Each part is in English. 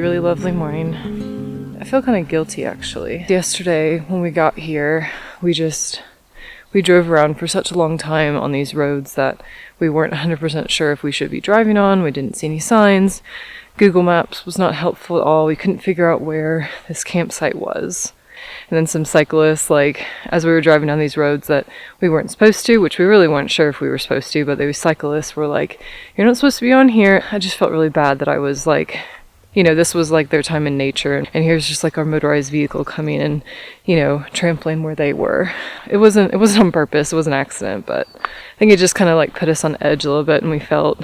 really, really lovely morning. I feel kind of guilty actually. Yesterday when we got here, we drove around for such a long time on these roads that we weren't 100% sure if we should be driving on. We didn't see any signs. Google Maps was not helpful at all. We couldn't figure out where this campsite was. And then some cyclists, like, as we were driving down these roads that we weren't supposed to, which we really weren't sure if we were supposed to, but those cyclists were like, you're not supposed to be on here. I just felt really bad that I was like, you know, this was like their time in nature, and here's just like our motorized vehicle coming and, you know, trampling where they were. It wasn't on purpose, it was an accident, but I think it just kind of like put us on edge a little bit, and we felt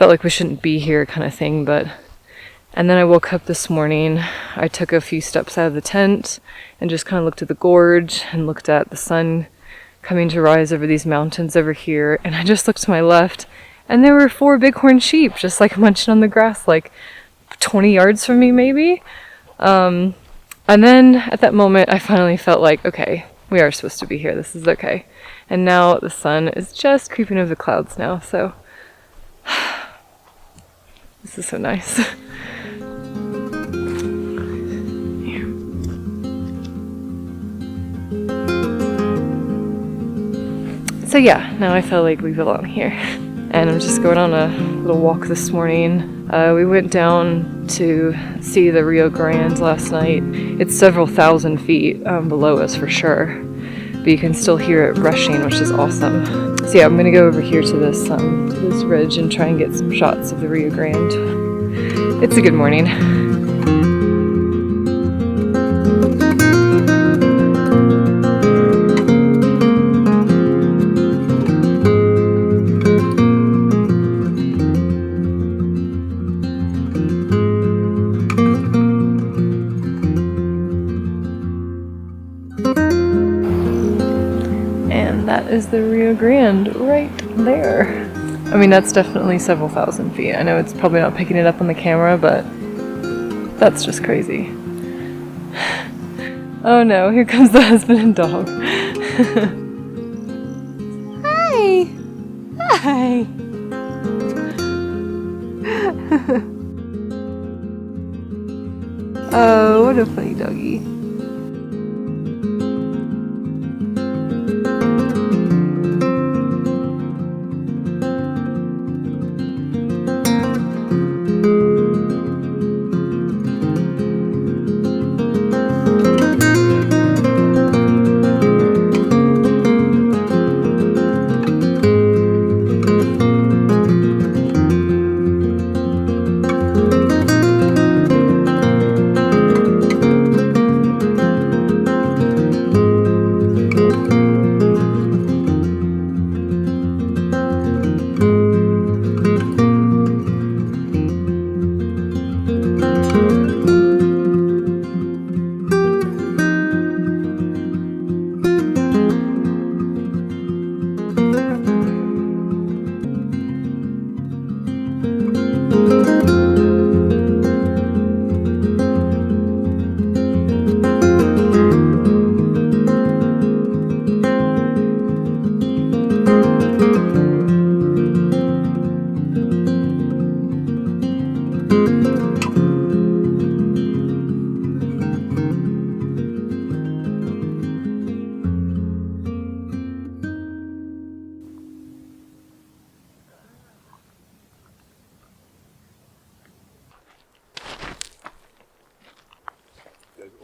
like we shouldn't be here kind of thing. And then I woke up this morning, I took a few steps out of the tent and just kind of looked at the gorge and looked at the sun coming to rise over these mountains over here, and I just looked to my left and there were 4 bighorn sheep just like munching on the grass like 20 yards from me maybe. And then at that moment I finally felt like, okay, we are supposed to be here, this is okay. And now the sun is just creeping over the clouds now, so this is so nice. So yeah, now I feel like we belong here. And I'm just going on a little walk this morning. We went down to see the Rio Grande last night. It's several thousand feet below us for sure, but you can still hear it rushing, which is awesome. So yeah, I'm gonna go over here to this ridge and try and get some shots of the Rio Grande. It's a good morning. That is the Rio Grande right there. I mean, that's definitely several thousand feet. I know it's probably not picking it up on the camera, but that's just crazy. Oh no, here comes the husband and dog. Hi! Hi! Oh, what a funny doggy.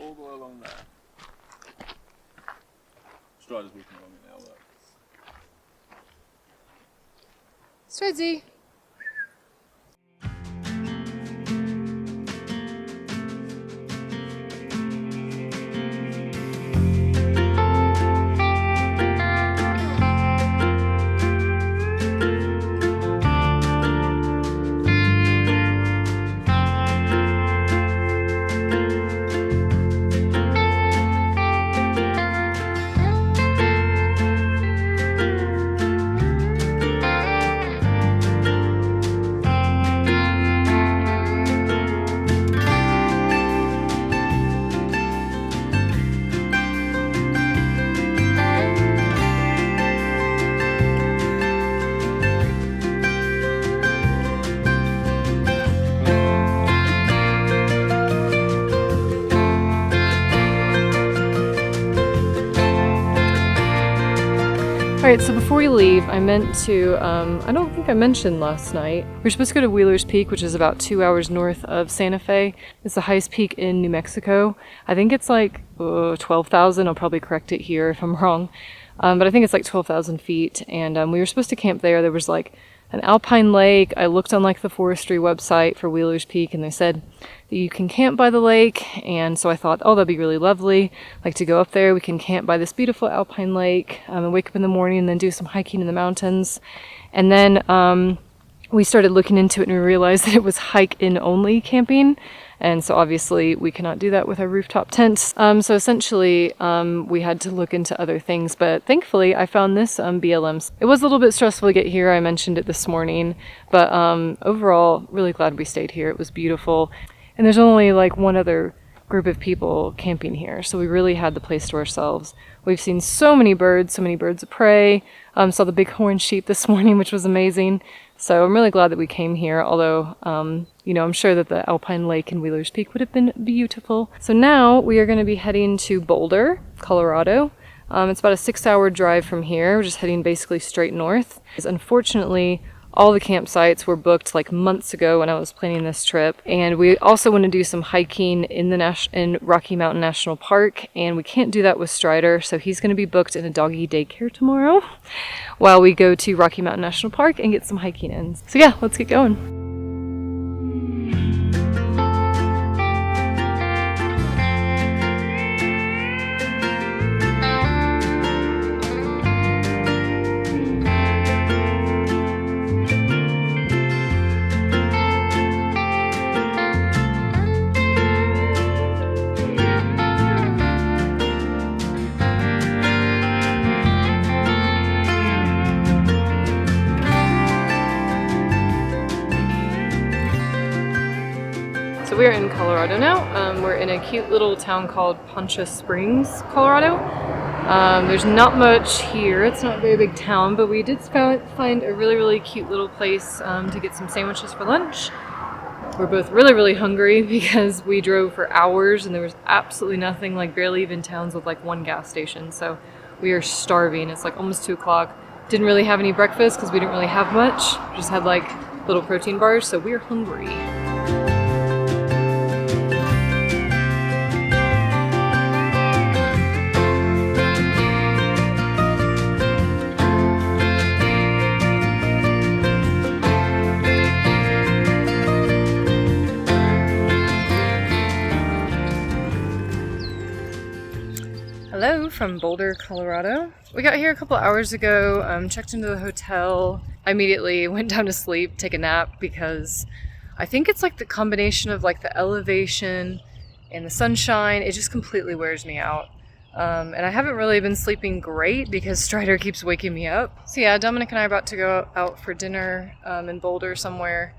All the way along there. Strider's walking along it now, look. Stridzy. Alright, so before we leave, I meant to, I don't think I mentioned last night, we're supposed to go to Wheeler's Peak, which is about 2 hours north of Santa Fe. It's the highest peak in New Mexico. I think it's like 12,000, I'll probably correct it here if I'm wrong. But I think it's like 12,000 feet, and we were supposed to camp there. There was like an alpine lake. I looked on like the forestry website for Wheeler's Peak, and they said that you can camp by the lake, and so I thought, oh, that'd be really lovely, like to go up there. We can camp by this beautiful alpine lake, and wake up in the morning and then do some hiking in the mountains. And then we started looking into it, and we realized that it was hike-in only camping. And so obviously we cannot do that with our rooftop tents. So essentially we had to look into other things, but thankfully I found this BLM. It was a little bit stressful to get here. I mentioned it this morning, but overall really glad we stayed here. It was beautiful. And there's only like one other group of people camping here, so we really had the place to ourselves. We've seen so many birds of prey. Saw the bighorn sheep this morning, which was amazing. So I'm really glad that we came here, although, you know, I'm sure that the Alpine Lake and Wheeler's Peak would have been beautiful. So now we are going to be heading to Boulder, Colorado. It's about a 6-hour drive from here. We're just heading basically straight north. Unfortunately, all the campsites were booked like months ago when I was planning this trip. And we also want to do some hiking in in Rocky Mountain National Park, and we can't do that with Strider, so he's going to be booked in a doggy daycare tomorrow while we go to Rocky Mountain National Park and get some hiking in. So yeah, let's get going. We're in Colorado now. We're in a cute little town called Poncha Springs, Colorado. There's not much here. It's not a very big town, but we did find a really cute little place to get some sandwiches for lunch. We're both really hungry because we drove for hours and there was absolutely nothing, like barely even towns with like one gas station. So we are starving. It's like almost 2 o'clock. Didn't really have any breakfast because we didn't really have much. Just had like little protein bars, so we're hungry. Hello from Boulder, Colorado. We got here a couple hours ago, checked into the hotel. I immediately went down to sleep, take a nap, because I think it's like the combination of like the elevation and the sunshine. It just completely wears me out. And I haven't really been sleeping great because Strider keeps waking me up. So yeah, Dominic and I are about to go out for dinner in Boulder somewhere.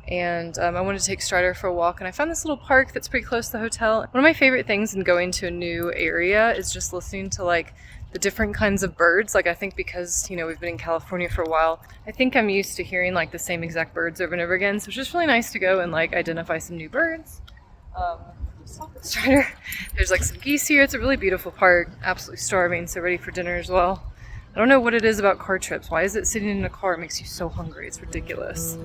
And I wanted to take Strider for a walk, and I found this little park that's pretty close to the hotel. One of my favorite things in going to a new area is just listening to like the different kinds of birds. Like I think because, you know, we've been in California for a while, I think I'm used to hearing like the same exact birds over and over again. So it's just really nice to go and like identify some new birds. Strider. There's like some geese here. It's a really beautiful park. Absolutely starving, so ready for dinner as well. I don't know what it is about car trips. Why is it sitting in a car makes you so hungry? It's ridiculous.